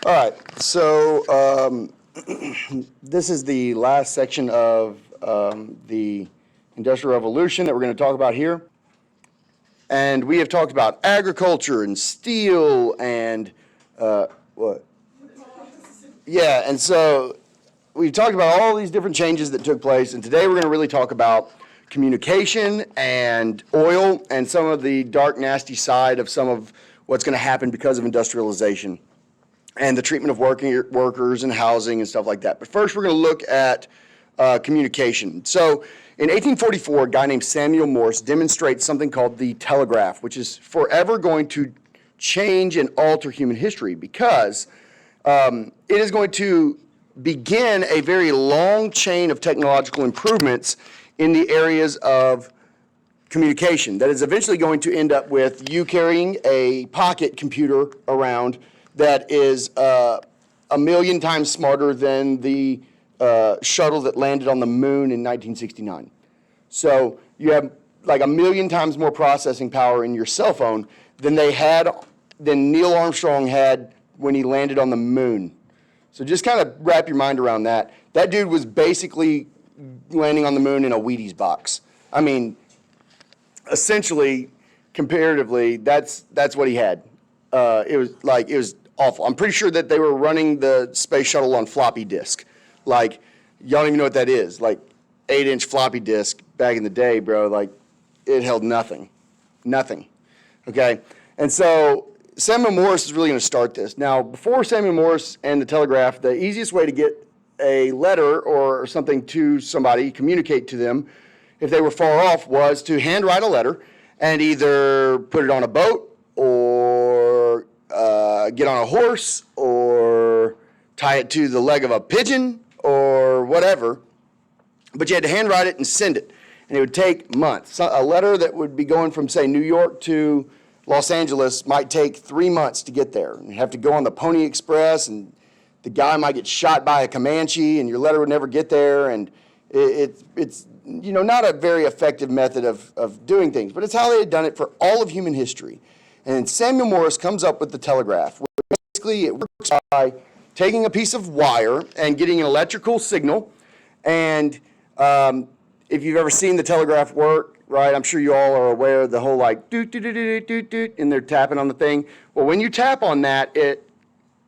All right, so this is the last section of the Industrial Revolution that we're going to talk about here. And we have talked about agriculture and steel and what? Yeah, and so we've talked about all these different changes that took place, and today we're going to really talk about communication and oil and some of the dark, nasty side of some of what's going to happen because of industrialization and the treatment of workers and housing and stuff like that. But first, we're going to look at communication. So in 1844, a guy named Samuel Morse demonstrates something called the telegraph, which is forever going to change and alter human history because it is going to begin a very long chain of technological improvements in the areas of communication that is eventually going to end up with you carrying a pocket computer around that is 1,000,000 times smarter than the shuttle that landed on the moon in 1969. So you have like 1,000,000 times more processing power in your cell phone than Neil Armstrong had when he landed on the moon. So just kind of wrap your mind around that. That dude was basically landing on the moon in a Wheaties box. I mean, essentially, comparatively, that's what he had. It was awful. I'm pretty sure that they were running the space shuttle on floppy disk. Like, y'all don't even know what that is. Like, 8-inch floppy disk back in the day, bro. Like, it held nothing. Nothing. Okay? And so Samuel Morse is really going to start this. Now, before Samuel Morse and the telegraph, the easiest way to get a letter or something to somebody, communicate to them, if they were far off, was to handwrite a letter and either put it on a boat or get on a horse or tie it to the leg of a pigeon or whatever. But you had to handwrite it and send it. And it would take months. A letter that would be going from, say, New York to Los Angeles might take 3 months to get there. You have to go on the Pony Express, and the guy might get shot by a Comanche, and your letter would never get there. And it's not a very effective method of doing things, but it's how they had done it for all of human history. And Samuel Morse comes up with the telegraph. Basically, it works by taking a piece of wire and getting an electrical signal. And if you've ever seen the telegraph work, right, I'm sure you all are aware of the whole like doot, doot, doot, doot, doot, doot, and they're tapping on the thing. Well, when you tap on that, it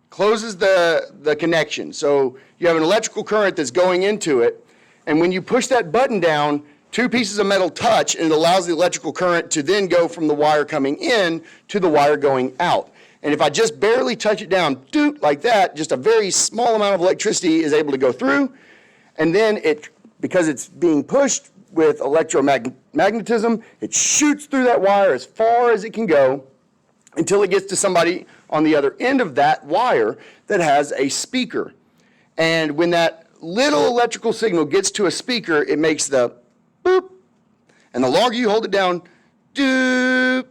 closes the connection. So you have an electrical current that's going into it. And when you push that button down, 2 pieces of metal touch, and it allows the electrical current to then go from the wire coming in to the wire going out. And if I just barely touch it down, doot, like that, just a very small amount of electricity is able to go through. And then because it's being pushed with electromagnetism, it shoots through that wire as far as it can go until it gets to somebody on the other end of that wire that has a speaker. And when that little electrical signal gets to a speaker, it makes the boop. And the longer you hold it down, doop,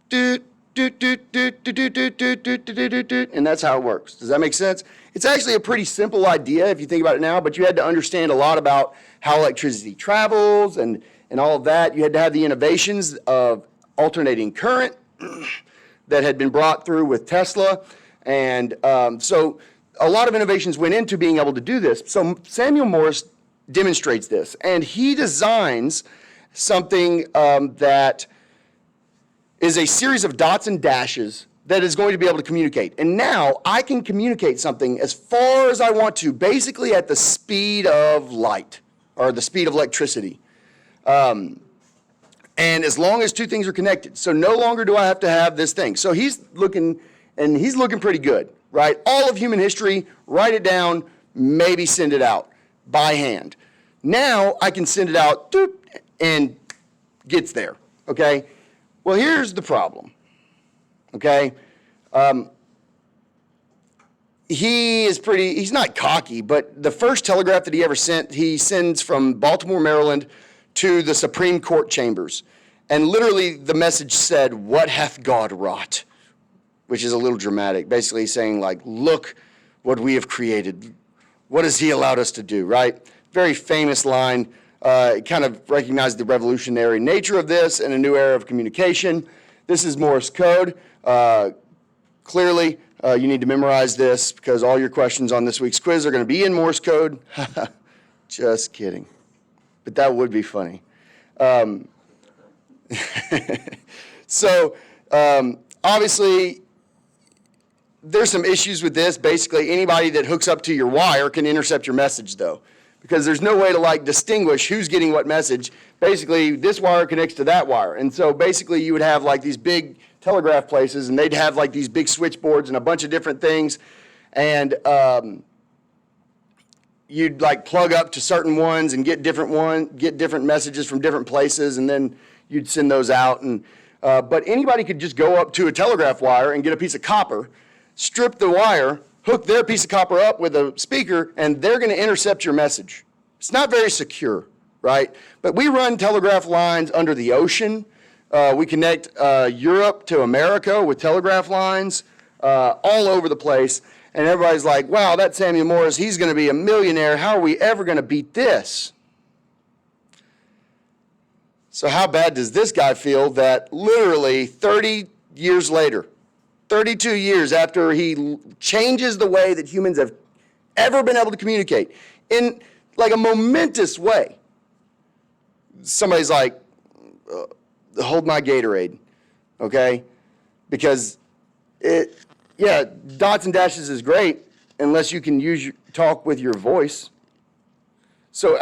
doot, doot, doot, doot, doot, doot, doot, doot, doot, doot, doot, doot, and that's how it works. Does that make sense? It's actually a pretty simple idea if you think about it now, but you had to understand a lot about how electricity travels and all of that. You had to have the innovations of alternating current that had been brought through with Tesla. And so a lot of innovations went into being able to do this. So Samuel Morse demonstrates this, and he designs something that is a series of dots and dashes that is going to be able to communicate. And now I can communicate something as far as I want to, basically at the speed of light or the speed of electricity. And as long as 2 things are connected. So no longer do I have to have this thing. So he's looking pretty good, right? All of human history, write it down, maybe send it out by hand. Now I can send it out doop, and gets there, okay? Well, here's the problem, okay? He's not cocky, but the first telegraph that he ever sent, he sends from Baltimore, Maryland to the Supreme Court chambers. And literally the message said, "What hath God wrought?" Which is a little dramatic, basically saying like, look what we have created. What has he allowed us to do, right? Very famous line. It kind of recognized the revolutionary nature of this and a new era of communication. This is Morse code. Clearly, You need to memorize this because all your questions on this week's quiz are going to be in Morse code. Just kidding. But that would be funny. So obviously, there's some issues with this. Basically, anybody that hooks up to your wire can intercept your message, though, because there's no way to like distinguish who's getting what message. Basically, this wire connects to that wire. And so basically, you would have like these big telegraph places, and they'd have like these big switchboards and a bunch of different things. And you'd like plug up to certain ones and get different messages from different places, and then you'd send those out. And but anybody could just go up to a telegraph wire and get a piece of copper, strip the wire, hook their piece of copper up with a speaker, and they're going to intercept your message. It's not very secure, right? But we run telegraph lines under the ocean. We connect Europe to America with telegraph lines all over the place. And everybody's like, wow, that Samuel Morse, he's going to be a millionaire. How are we ever going to beat this? So how bad does this guy feel that literally 30 years later, 32 years after he changes the way that humans have ever been able to communicate in like a momentous way, somebody's like, hold my Gatorade, okay? Because dots and dashes is great unless you can talk with your voice. So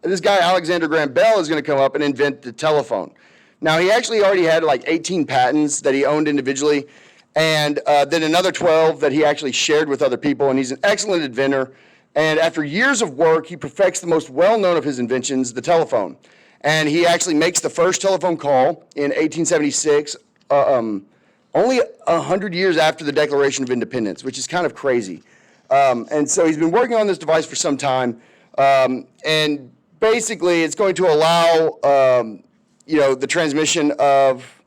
this guy, Alexander Graham Bell, is going to come up and invent the telephone. Now, he actually already had like 18 patents that he owned individually, and then another 12 that he actually shared with other people, and he's an excellent inventor. And after years of work, he perfects the most well-known of his inventions, the telephone. And he actually makes the first telephone call in 1876, only 100 years after the Declaration of Independence, which is kind of crazy. And so he's been working on this device for some time, and basically it's going to allow the transmission of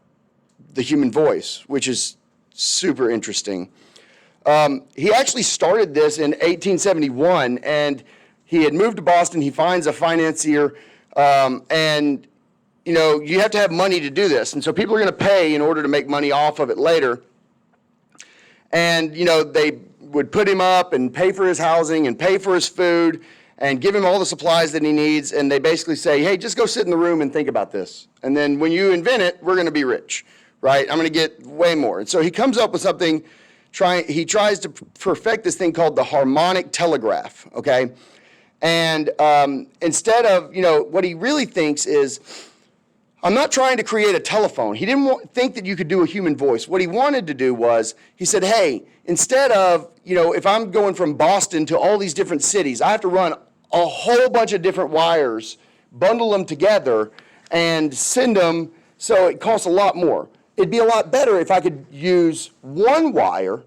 the human voice, which is super interesting. He actually started this in 1871, and he had moved to Boston. He finds a financier, and you have to have money to do this. And so people are going to pay in order to make money off of it later. And, they would put him up and pay for his housing and pay for his food and give him all the supplies that he needs. And they basically say, hey, just go sit in the room and think about this. And then when you invent it, we're going to be rich, right? I'm going to get way more. And so he comes up with something, he tries to perfect this thing called the harmonic telegraph, okay? And instead of, what he really thinks is, I'm not trying to create a telephone. He didn't think that you could do a human voice. What he wanted to do was, he said, hey, instead of, if I'm going from Boston to all these different cities, I have to run a whole bunch of different wires, bundle them together, and send them, so it costs a lot more. It'd be a lot better if I could use one wire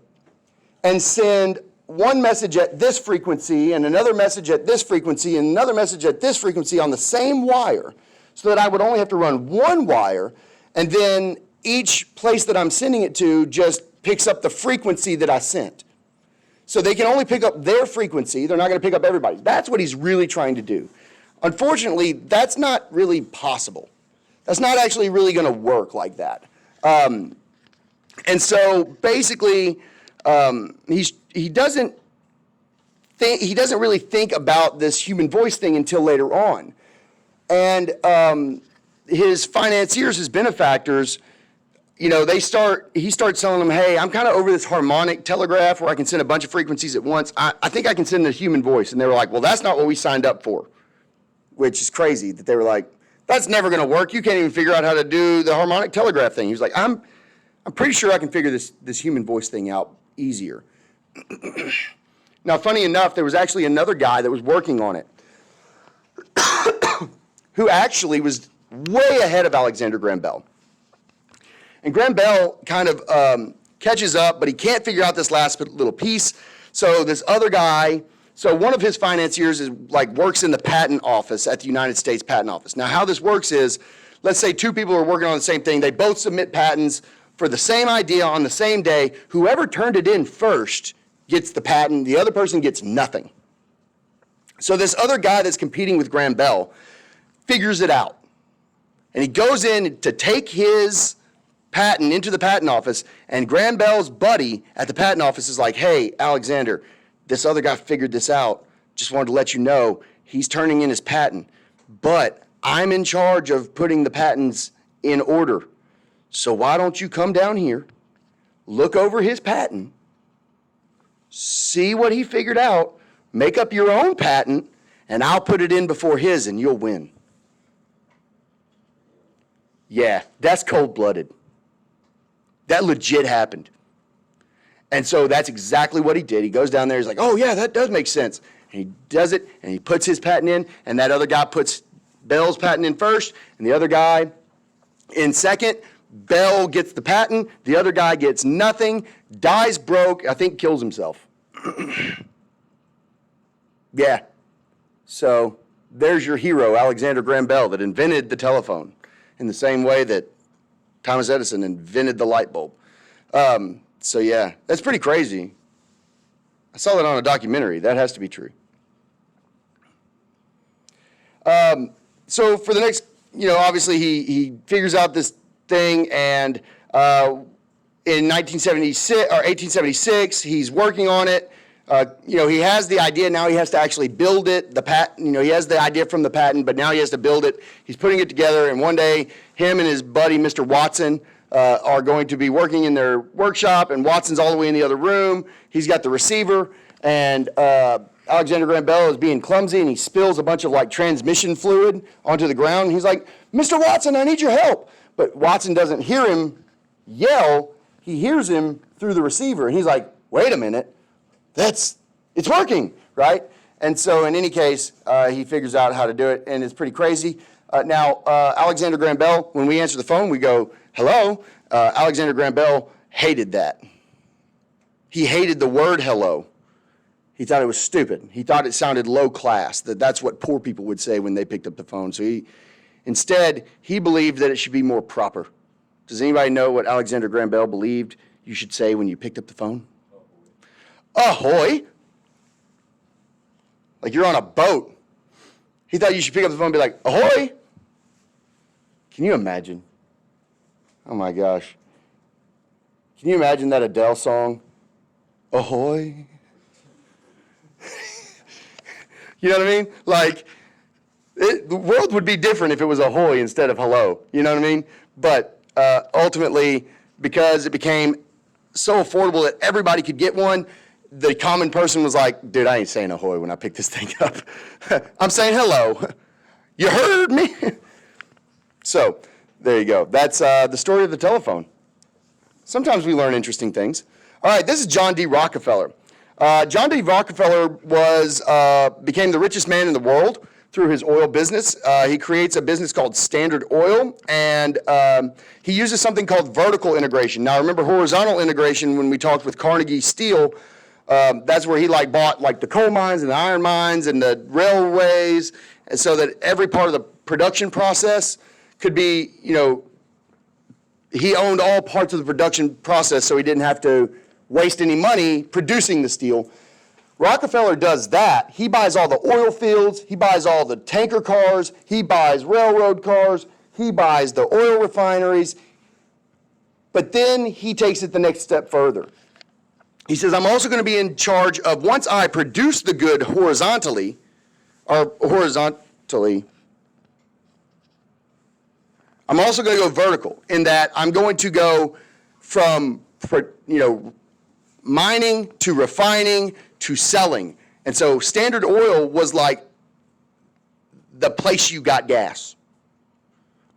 and send one message at this frequency and another message at this frequency and another message at this frequency on the same wire, so that I would only have to run one wire, and then each place that I'm sending it to just picks up the frequency that I sent. So they can only pick up their frequency. They're not going to pick up everybody's. That's what he's really trying to do. Unfortunately, that's not really possible. That's not actually really going to work like that. And so basically, he doesn't really think about this human voice thing until later on. And his financiers, his benefactors, he starts telling them, hey, I'm kind of over this harmonic telegraph where I can send a bunch of frequencies at once. I think I can send a human voice. And they were like, well, that's not what we signed up for, which is crazy that they were like, that's never going to work. You can't even figure out how to do the harmonic telegraph thing. He was like, I'm pretty sure I can figure this human voice thing out easier. Now, funny enough, there was actually another guy that was working on it who actually was way ahead of Alexander Graham Bell. And Graham Bell kind of catches up, but he can't figure out this last little piece. So this other guy, so one of his financiers works in the patent office at the United States Patent Office. Now, how this works is, let's say two people are working on the same thing. They both submit patents for the same idea on the same day. Whoever turned it in first gets the patent. The other person gets nothing. So this other guy that's competing with Graham Bell figures it out. And he goes in to take his patent into the patent office, and Graham Bell's buddy at the patent office is like, hey, Alexander, this other guy figured this out. Just wanted to let you know he's turning in his patent, but I'm in charge of putting the patents in order. So why don't you come down here, look over his patent, see what he figured out, make up your own patent, and I'll put it in before his and you'll win. Yeah, that's cold-blooded. That legit happened. And so that's exactly what he did. He goes down there, he's like, oh yeah, that does make sense. And he does it, and he puts his patent in, and that other guy puts Bell's patent in first, and the other guy in second. Bell gets the patent, the other guy gets nothing, dies broke, I think kills himself. Yeah. So there's your hero, Alexander Graham Bell, that invented the telephone in the same way that Thomas Edison invented the light bulb. So yeah, that's pretty crazy. I saw that on a documentary. That has to be true. So for the next, obviously he figures out this thing, and in 1976 or 1876, he's working on it. He has the idea, now he has to actually build it. The patent, he has the idea from the patent, but now he has to build it. He's putting it together, and one day, him and his buddy, Mr. Watson, are going to be working in their workshop, and Watson's all the way in the other room. He's got the receiver, and Alexander Graham Bell is being clumsy, and he spills a bunch of transmission fluid onto the ground. And he's like, Mr. Watson, I need your help. But Watson doesn't hear him yell. He hears him through the receiver, and he's like, wait a minute. It's working, right? And so in any case, he figures out how to do it, and it's pretty crazy. Now, Alexander Graham Bell, when we answer the phone, we go, hello. Alexander Graham Bell hated that. He hated the word hello. He thought it was stupid. He thought it sounded low class, that's what poor people would say when they picked up the phone. So instead, he believed that it should be more proper. Does anybody know what Alexander Graham Bell believed you should say when you picked up the phone? Ahoy. Like you're on a boat. He thought you should pick up the phone and be like, ahoy. Can you imagine? Oh my gosh. Can you imagine that Adele song? Ahoy. You know what I mean? The world would be different if it was ahoy instead of hello. You know what I mean? But ultimately, because it became so affordable that everybody could get one, the common person was like, dude, I ain't saying ahoy when I pick this thing up. I'm saying hello. You heard me? So there you go. That's the story of the telephone. Sometimes we learn interesting things. All right, this is John D. Rockefeller. John D. Rockefeller became the richest man in the world through his oil business. He creates a business called Standard Oil, and he uses something called vertical integration. Now, remember horizontal integration when we talked with Carnegie Steel. That's where he bought the coal mines and the iron mines and the railways, and so that every part of the production process could be, he owned all parts of the production process, so he didn't have to waste any money producing the steel. Rockefeller does that. He buys all the oil fields, he buys all the tanker cars, he buys railroad cars, he buys the oil refineries, but then he takes it the next step further. He says, I'm also going to be in charge of, once I produce the good horizontally, I'm also going to go vertical in that I'm going to go from, mining to refining to selling. And so Standard Oil was like the place you got gas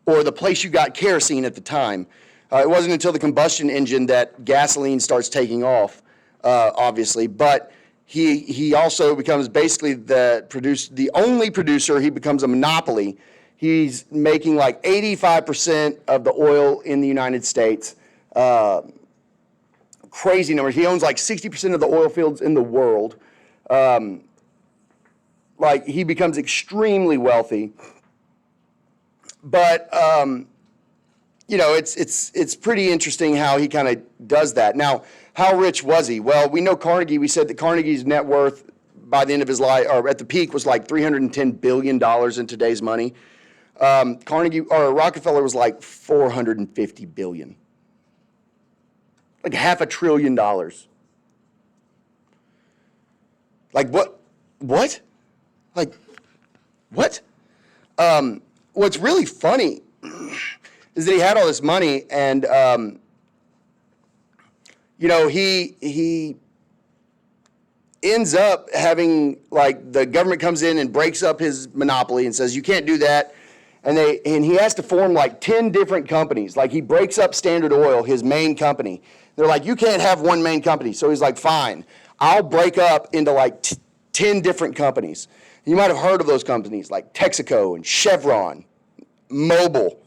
or the place you got kerosene at the time. It wasn't until the combustion engine that gasoline starts taking off. Obviously, but he also becomes basically the only producer. He becomes a monopoly. He's making 85% of the oil in the United States. Crazy numbers. He owns 60% of the oil fields in the world. He becomes extremely wealthy. But it's pretty interesting how he kind of does that. Now, how rich was he? Well, we know Carnegie. We said that Carnegie's net worth by the end of his life, or at the peak, was $310 billion in today's money. Rockefeller was $450 billion. Like $500 billion. Like what? What? Like what? What's really funny is that he had all this money, and he ends up having, like, the government comes in and breaks up his monopoly and says you can't do that, and he has to form like 10 different companies. Like, he breaks up Standard Oil, his main company. They're like, you can't have one main company. So he's like, fine, I'll break up into like 10 different companies. You might have heard of those companies like Texaco and Chevron, Mobil,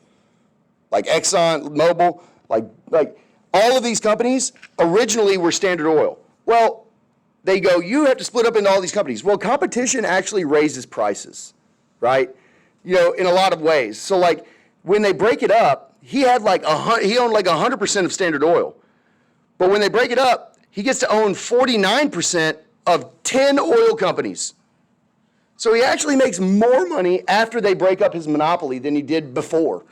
like Exxon Mobil, like all of these companies originally were Standard Oil. Well, they go, you have to split up into all these companies. Well, competition actually raises prices, right? In a lot of ways. So, like, when they break it up, he owned like 100% of Standard Oil. But when they break it up, he gets to own 49% of 10 oil companies. So he actually makes more money after they break up his monopoly than he did before.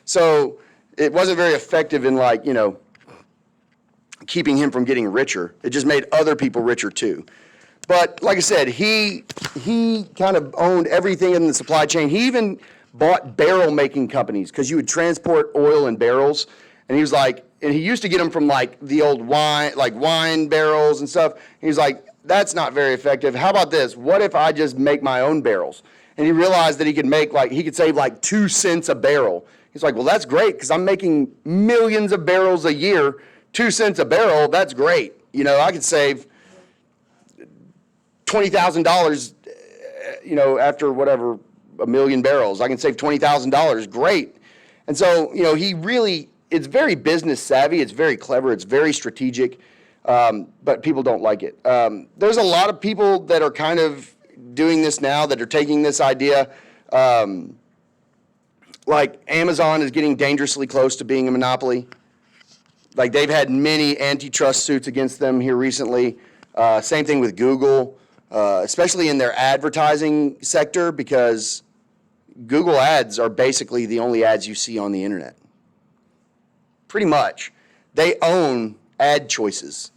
So it wasn't very effective in, like, keeping him from getting richer. It just made other people richer too. But like I said, he kind of owned everything in the supply chain. He even bought barrel making companies, because you would transport oil in barrels. And he was like, and he used to get them from like the old wine barrels and stuff. He was like, that's not very effective. How about this? What if I just make my own barrels? And he realized that he could save like 2 cents a barrel. He's like, well, that's great, because I'm making millions of barrels a year. 2 cents a barrel, that's great. I could save $20,000, after whatever, a million barrels. I can save $20,000, great. And so, it's very business savvy, it's very clever, it's very strategic, but people don't like it. There's a lot of people that are kind of doing this now, that are taking this idea. Like Amazon is getting dangerously close to being a monopoly. Like, they've had many antitrust suits against them here recently. Same thing with Google, especially in their advertising sector, because Google ads are basically the only ads you see on the internet. Pretty much. They own ad choices.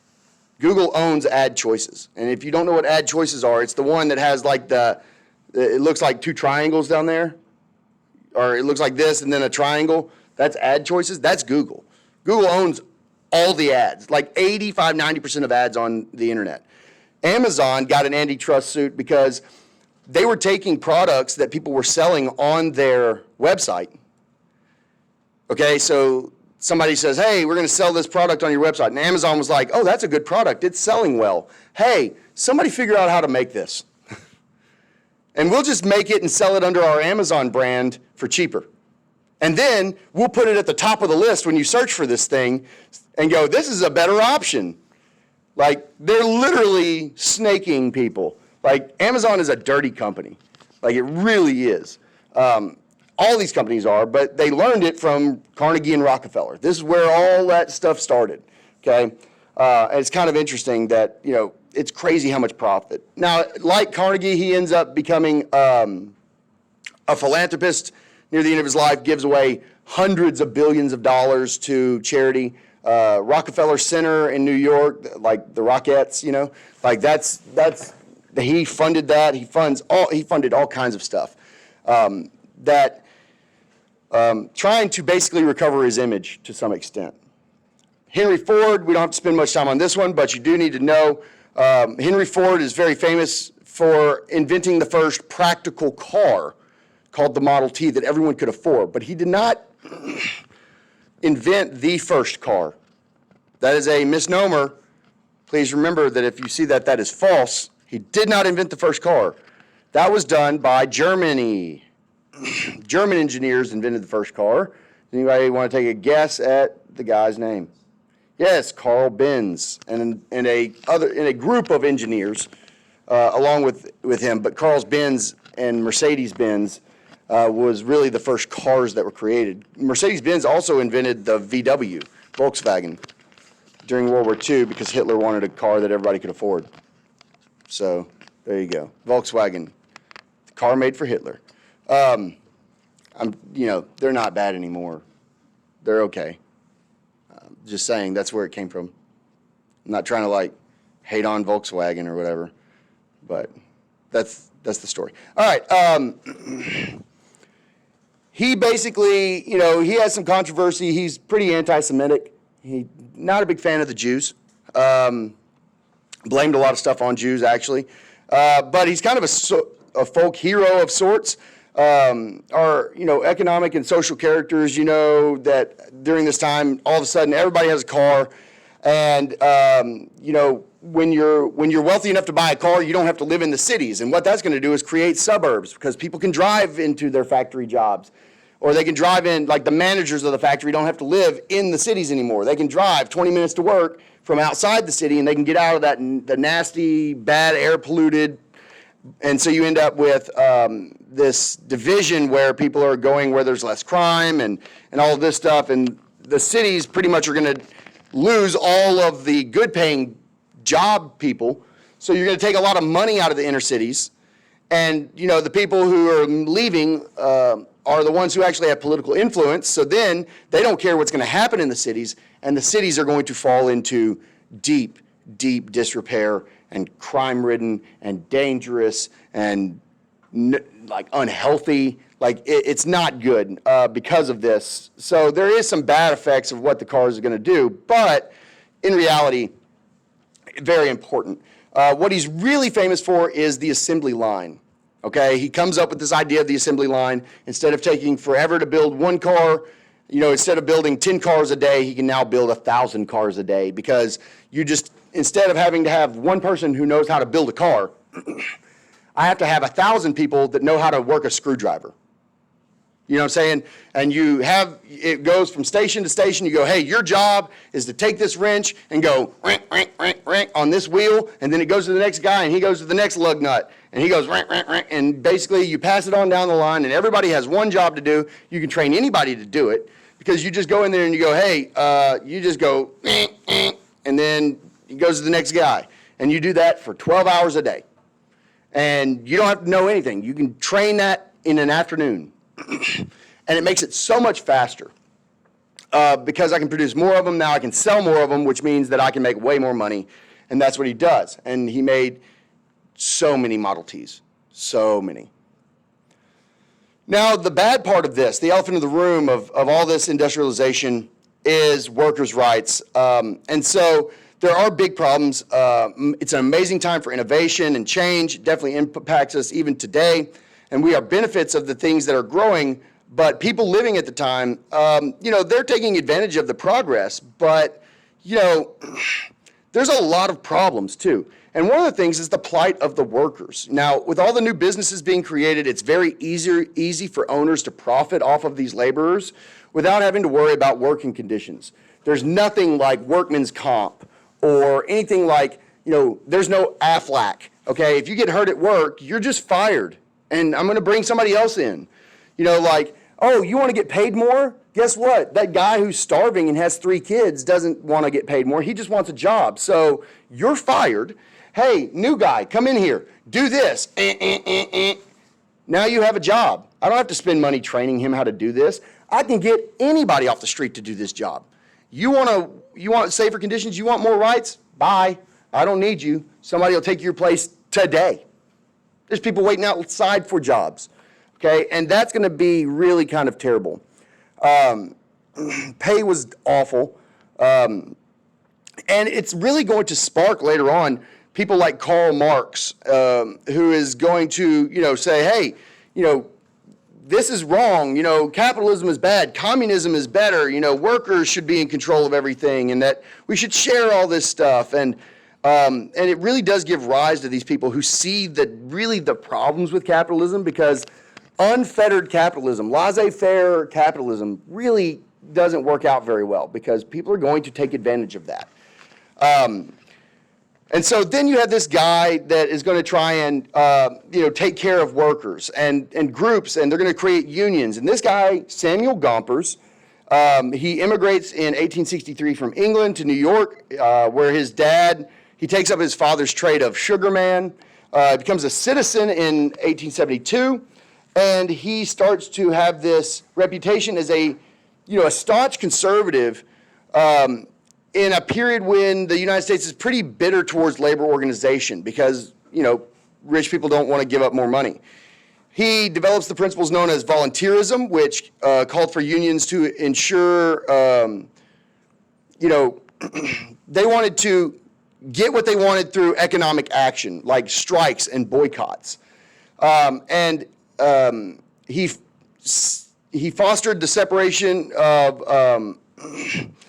Google owns ad choices. And if you don't know what ad choices are, it's the one that has like it looks like 2 triangles down there, or it looks like this and then a triangle. That's ad choices. That's Google. Google owns all the ads, like 85, 90% of ads on the internet. Amazon got an antitrust suit because they were taking products that people were selling on their website. Okay, so somebody says, hey, we're going to sell this product on your website. And Amazon was like, oh, that's a good product. It's selling well. Hey, somebody figure out how to make this. And we'll just make it and sell it under our Amazon brand for cheaper. And then we'll put it at the top of the list when you search for this thing and go, this is a better option. Like, they're literally snaking people. Like, Amazon is a dirty company. Like, it really is. All these companies are, but they learned it from Carnegie and Rockefeller. This is where all that stuff started, okay? And it's kind of interesting that, it's crazy how much profit. Now, like Carnegie, he ends up becoming a philanthropist. Near the end of his life, gives away hundreds of billions of dollars to charity. Rockefeller Center in New York, like the Rockettes, like that's he funded that. He funded all kinds of stuff trying to basically recover his image to some extent. Henry Ford, we don't have to spend much time on this one, but you do need to know Henry Ford is very famous for inventing the first practical car called the Model T that everyone could afford. But he did not invent the first car. That is a misnomer. Please remember that if you see that, that is false. He did not invent the first car. That was done by Germany. German engineers invented the first car. Anybody want to take a guess at the guy's name? Yes, Carl Benz, and a group of engineers along with him. But Carl Benz and Mercedes-Benz was really the first cars that were created. Mercedes-Benz also invented the VW, Volkswagen, during World War II because Hitler wanted a car that everybody could afford. So there you go, Volkswagen, the car made for Hitler. They're not bad anymore. They're okay. Just saying, that's where it came from. I'm not trying to like hate on Volkswagen or whatever, but that's the story. All right. He basically, he has some controversy. He's pretty anti-Semitic. He not a big fan of the Jews. Blamed a lot of stuff on Jews, actually. But he's kind of a folk hero of sorts. Our, economic and social characters, that during this time, all of a sudden, everybody has a car. And, when you're wealthy enough to buy a car, you don't have to live in the cities. And what that's going to do is create suburbs, because people can drive into their factory jobs. Or they can drive in, like the managers of the factory don't have to live in the cities anymore. They can drive 20 minutes to work from outside the city, and they can get out of the nasty, bad, air polluted. And so you end up with this division where people are going where there's less crime and all of this stuff. And the cities pretty much are going to lose all of the good-paying job people. So you're going to take a lot of money out of the inner cities. And, the people who are leaving are the ones who actually have political influence. So then they don't care what's going to happen in the cities, and the cities are going to fall into deep, deep disrepair and crime-ridden and dangerous and like unhealthy. Like it's not good because of this. So there is some bad effects of what the cars are going to do, but in reality, very important. What he's really famous for is the assembly line. Okay, he comes up with this idea of the assembly line. Instead of taking forever to build one car, instead of building 10 cars a day, he can now build 1,000 cars a day, because instead of having to have one person who knows how to build a car, I have to have 1,000 people that know how to work a screwdriver. You know what I'm saying? And it goes from station to station. You go, hey, your job is to take this wrench and go rank, rank, rank, rank on this wheel, and then it goes to the next guy, and he goes to the next lug nut, and he goes rank, rank, rank, and basically you pass it on down the line, and everybody has one job to do. You can train anybody to do it, because you just go in there and you go, hey, you just go, and then it goes to the next guy, and you do that for 12 hours a day. And you don't have to know anything. You can train that in an afternoon. And it makes it so much faster because I can produce more of them. Now I can sell more of them, which means that I can make way more money. And that's what he does. And he made so many Model Ts, so many. Now, the bad part of this, the elephant in the room of all this industrialization, is workers' rights. And so there are big problems. It's an amazing time for innovation and change. It definitely impacts us even today. And we are benefits of the things that are growing, but people living at the time, they're taking advantage of the progress, but, there's a lot of problems too. And one of the things is the plight of the workers. Now, with all the new businesses being created, it's very easy for owners to profit off of these laborers without having to worry about working conditions. There's nothing like workman's comp or anything like, there's no AFLAC, okay? If you get hurt at work, you're just fired. And I'm going to bring somebody else in. Oh, you want to get paid more? Guess what? That guy who's starving and has 3 kids doesn't want to get paid more. He just wants a job. So you're fired. Hey, new guy, come in here. Do this. Now you have a job. I don't have to spend money training him how to do this. I can get anybody off the street to do this job. You want safer conditions? You want more rights? Bye. I don't need you. Somebody will take your place today. There's people waiting outside for jobs, okay? And that's going to be really kind of terrible. Pay was awful. And it's really going to spark later on people like Karl Marx, who is going to, say, hey, this is wrong. Capitalism is bad. Communism is better. Workers should be in control of everything, and that we should share all this stuff. And it really does give rise to these people who see the problems with capitalism, because unfettered capitalism, laissez-faire capitalism, really doesn't work out very well, because people are going to take advantage of that. And so then you have this guy that is going to try and take care of workers and groups, and they're going to create unions. And this guy, Samuel Gompers, he immigrates in 1863 from England to New York, where his dad, he takes up his father's trade of sugarman, becomes a citizen in 1872, and he starts to have this reputation as a staunch conservative, in a period when the United States is pretty bitter towards labor organization because, rich people don't want to give up more money. He develops the principles known as volunteerism, which called for unions to ensure, they wanted to get what they wanted through economic action, like strikes and boycotts. He fostered the separation of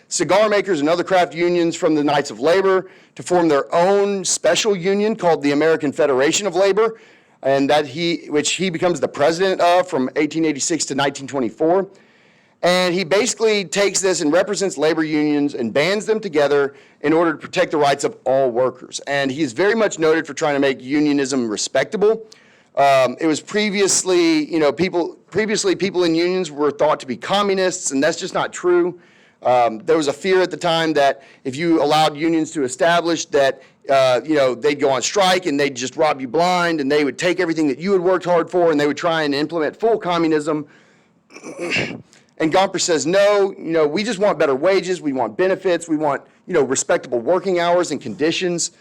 cigar makers and other craft unions from the Knights of Labor to form their own special union called the American Federation of Labor, and which he becomes the president of from 1886 to 1924. And he basically takes this and represents labor unions and bands them together in order to protect the rights of all workers. And he's very much noted for trying to make unionism respectable. It was previously people in unions were thought to be communists, and that's just not true. There was a fear at the time that if you allowed unions to establish that, they'd go on strike and they'd just rob you blind and they would take everything that you had worked hard for and they would try and implement full communism. And Gomper says, no, we just want better wages, we want benefits, we want, respectable working hours and conditions.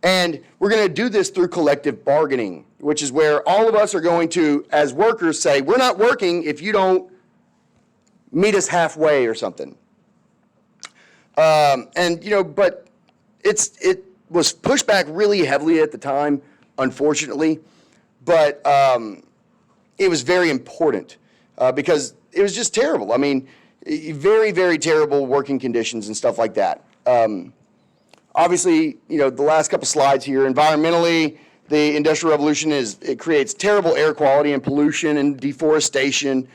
And we're going to do this through collective bargaining, which is where all of us are going to, as workers, say, we're not working if you don't meet us halfway or something. But it was pushed back really heavily at the time, unfortunately. But it was very important because it was just terrible. I mean, very, very terrible working conditions and stuff like that. Obviously, the last couple slides here, environmentally, the Industrial Revolution it creates terrible air quality and pollution and deforestation.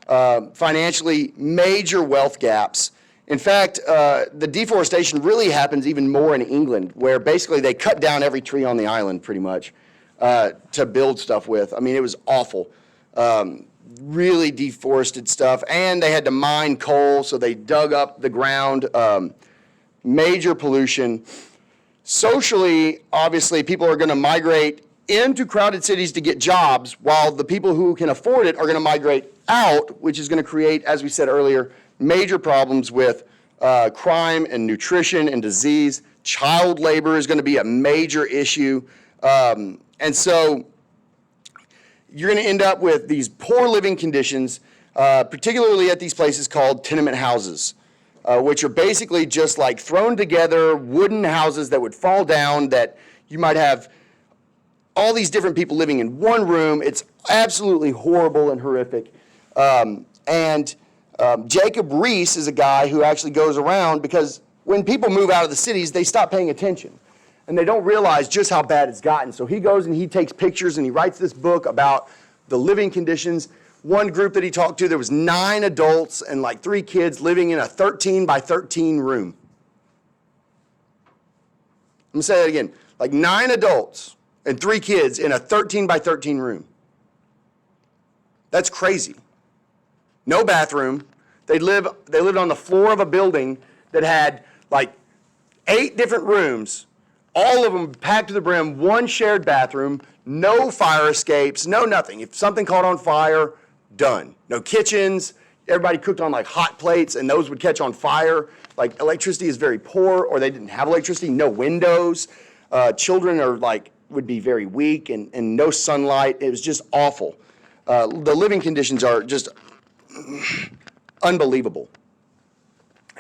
Financially, major wealth gaps. In fact, the deforestation really happens even more in England, where basically they cut down every tree on the island pretty much to build stuff with. I mean, it was awful. Really deforested stuff, and they had to mine coal, so they dug up the ground. Major pollution. Socially, obviously, people are going to migrate into crowded cities to get jobs, while the people who can afford it are going to migrate out, which is going to create, as we said earlier, major problems with crime and nutrition and disease. Child labor is going to be a major issue. And so you're going to end up with these poor living conditions, particularly at these places called tenement houses, which are basically just like thrown together wooden houses that would fall down, that you might have all these different people living in one room. It's absolutely horrible and horrific. Jacob Riis is a guy who actually goes around, because when people move out of the cities, they stop paying attention and they don't realize just how bad it's gotten. So he goes and he takes pictures and he writes this book about the living conditions. One group that he talked to, there was 9 adults and like 3 kids living in a 13 by 13 room. I'm gonna say that again, like 9 adults and 3 kids in a 13 by 13 room. That's crazy. No bathroom. They lived on the floor of a building that had like 8 different rooms, all of them packed to the brim, one shared bathroom, no fire escapes, no nothing. If something caught on fire, done. No kitchens. Everybody cooked on like hot plates, and those would catch on fire. Like electricity is very poor, or they didn't have electricity. No windows. Children would be very weak, and no sunlight. It was just awful. The living conditions are just unbelievable.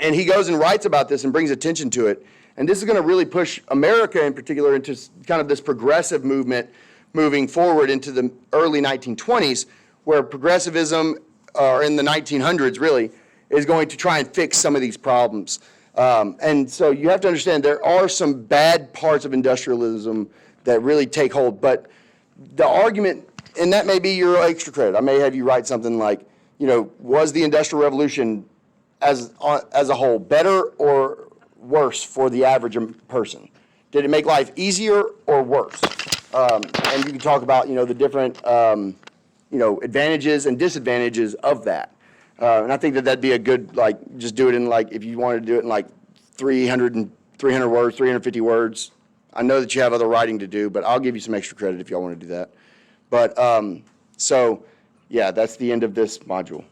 And he goes and writes about this and brings attention to it. And this is going to really push America in particular into kind of this progressive movement moving forward into the early 1920s, where progressivism, or in the 1900s really, is going to try and fix some of these problems. And so you have to understand there are some bad parts of industrialism that really take hold. But the argument, and that may be your extra credit, I may have you write something like, was the Industrial Revolution as a whole better or worse for the average person? Did it make life easier or worse? And you can talk about, the different, advantages and disadvantages of that. And I think that'd be a good, just do it in, if you wanted to do it in, 300 words, 350 words. I know that you have other writing to do, but I'll give you some extra credit if y'all want to do that. But, so, yeah, that's the end of this module.